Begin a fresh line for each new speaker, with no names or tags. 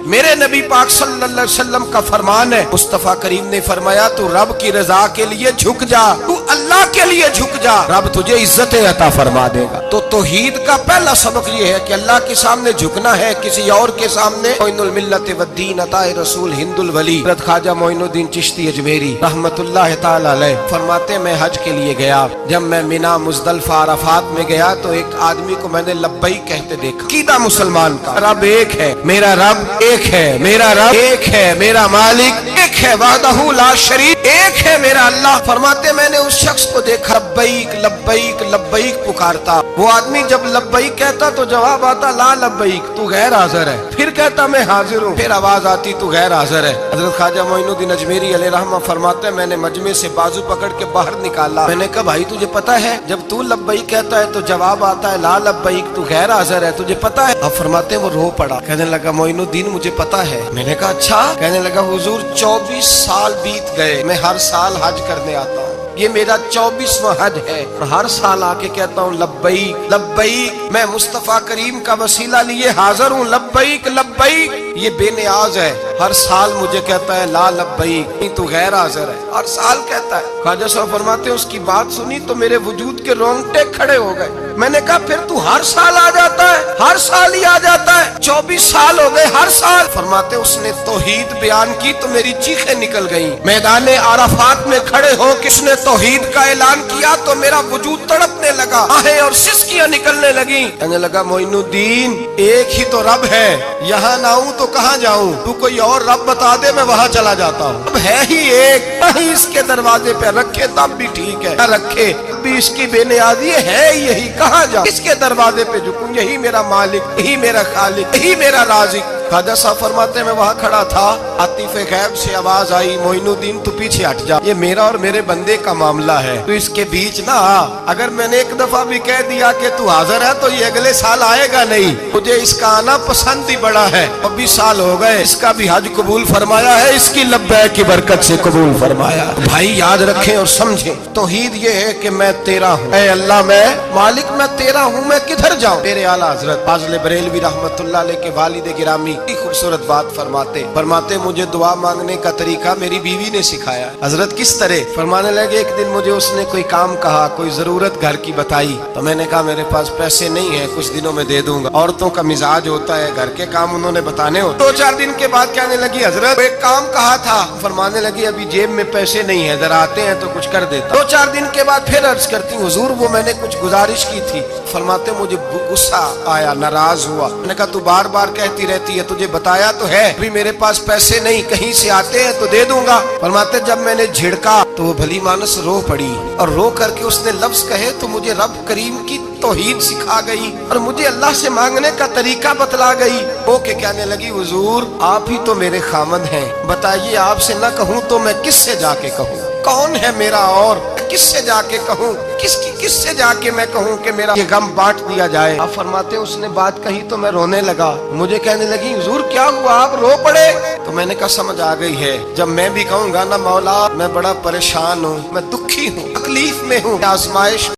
میرے نبی پاک صلی اللہ علیہ وسلم کا فرمان ہے، مصطفیٰ کریم نے فرمایا تو رب کی رضا کے لیے جھک جا، تو اللہ کے لیے جھک جا، رب تجھے عزت عطا فرما دے گا۔ تو توحید کا پہلا سبق یہ ہے کہ اللہ کے سامنے جھکنا ہے، کسی اور کے سامنے۔ معین الملت والدین عطا رسول ہند الولی حضرت خواجہ معین الدین چشتی اجمیری رحمت اللہ تعالی علیہ فرماتے میں حج کے لیے گیا، جب میں مینا مزدلفہ عرفات میں گیا تو ایک آدمی کو میں نے لبیک کہتے دیکھا۔ عقیدہ مسلمان کا رب ایک ہے، میرا رب ایک ہے، میرا رب ایک ہے، میرا مالک ایک ہے، وحدہ لا شریک ایک ہے میرا اللہ۔ فرماتے میں نے اس شخص کو دیکھا لبیک لبیک لبیک پکارتا، وہ آدمی جب لبیک کہتا تو جواب آتا لا لبیک، تو غیر حاضر ہے، پھر کہتا میں حاضر ہوں، پھر آواز آتی تو غیر حاضر ہے۔ حضرت خواجہ معین الدین اجمیری علیہ رحمہ فرماتے میں نے مجمع سے بازو پکڑ کے باہر نکالا، میں نے کہا بھائی تجھے پتا ہے جب تو لبیک کہتا ہے تو جواب آتا ہے لا لبیک، تو غیر حاضر ہے، تجھے پتا ہے؟ اب فرماتے وہ رو پڑا، کہنے لگا معین الدین مجھے پتا ہے۔ میں نے کہا اچھا؟ کہنے لگا حضور 24 سال بیت گئے، میں ہر سال حج کرنے آتا ہوں، یہ میرا 24واں حج ہے، اور ہر سال آ کے کہتا ہوں لبیک لبیک، میں مصطفیٰ کریم کا وسیلہ لیے حاضر ہوں، لبیک لبیک۔ یہ بے نیاز ہے، ہر سال مجھے کہتا ہے لا لبیک، نہیں تو غیر حاضر ہے، ہر سال کہتا ہے۔ خواجہ صاحب فرماتے ہیں اس کی بات سنی تو میرے وجود کے رونگٹے کھڑے ہو گئے۔ میں نے کہا پھر تو ہر سال آ جاتا ہے، ہر سال ہی آ جاتا ہے، 24 سال ہو گئے ہر سال۔ فرماتے اس نے توحید بیان کی تو میری چیخیں نکل گئیں، میدان عرفات میں کھڑے ہو کس نے توحید کا اعلان کیا تو میرا وجود تڑپنے لگا، آہیں اور سسکیاں نکلنے لگیں۔ کہنے لگا معین الدین ایک ہی تو رب ہے، یہاں نہ ہوں تو کہاں جاؤں، تو کوئی اور رب بتا دے میں وہاں چلا جاتا ہوں، اب ہے ہی ایک، کہیں اس کے دروازے پہ رکھے تب بھی ٹھیک ہے، نہ رکھے بھی اس کی بے نیازی ہے یہی، کہاں جاؤں، اس کے دروازے پہ جھکوں، یہی میرا مالک، یہی میرا خالق، یہی میرا رازق۔ خواجہ صاحب فرماتے میں وہاں کھڑا تھا، عاطف غیب سے آواز آئی معین الدین تو پیچھے ہٹ جا، یہ میرا اور میرے بندے کا معاملہ ہے، تو اس کے بیچ نہ آ، اگر میں نے ایک دفعہ بھی کہہ دیا کہ تو حاضر ہے تو یہ اگلے سال آئے گا نہیں، مجھے اس کا آنا پسند ہی بڑا ہے، 24 سال ہو گئے، اس کا بھی حج قبول فرمایا ہے، اس کی لبیک کی برکت سے قبول فرمایا۔ بھائی یاد رکھیں اور سمجھیں، توحید یہ ہے کہ میں تیرا ہوں، اے اللہ میں مالک میں تیرا ہوں، میں کدھر جاؤں؟ میرے اعلیٰ حضرت فاضل بریلوی رحمت اللہ علیہ کے والد گرامی خوبصورت بات فرماتے مجھے دعا مانگنے کا طریقہ میری بیوی نے سکھایا۔ حضرت کس طرح؟ فرمانے لگے ایک دن مجھے اس نے کوئی کام کہا، کوئی ضرورت گھر کی بتائی، تو میں نے کہا میرے پاس پیسے نہیں ہیں، کچھ دنوں میں دے دوں گا، عورتوں کا مزاج ہوتا ہے گھر کے کام انہوں نے بتانے ہوتے۔ 2-4 دن کے بعد کہنے لگی حضرت ایک کام کہا تھا، فرمانے لگی ابھی جیب میں پیسے نہیں ہیں، ذرا آتے ہیں تو کچھ کر دیتا۔ 2-4 دن کے بعد پھر عرض کرتی حضور وہ میں نے کچھ گزارش کی تھی، فرماتے مجھے غصہ آیا، ناراض ہوا، میں نے کہا تو بار بار کہتی رہتی ہے، تجھے بتایا تو ہے ابھی میرے پاس پیسے نہیں، کہیں سے آتے ہیں تو دے دوں گا۔ فرماتے جب میں نے جھڑکا تو وہ بھلی مانس رو پڑی، اور رو کر کے اس نے لفظ کہے تو مجھے رب کریم کی توحید سکھا گئی اور مجھے اللہ سے مانگنے کا طریقہ بتلا گئی۔ وہ کہ کہنے لگی حضور آپ ہی تو میرے خامد ہیں، بتائیے آپ سے نہ کہوں تو میں کس سے جا کے کہوں؟ کون ہے میرا اور کس سے جا کے کہوں؟ کس سے جا کے میں کہوں کہ میرا یہ غم بانٹ دیا جائے؟ آپ فرماتے اس نے بات کہی تو میں رونے لگا، مجھے کہنے لگی حضور کیا ہوا آپ رو پڑے؟ تو میں نے کہا سمجھ آ گئی ہے، جب میں بھی کہوں گا نا مولا میں بڑا پریشان ہوں، میں دکھی ہوں، تکلیف میں ہوں، آزمائش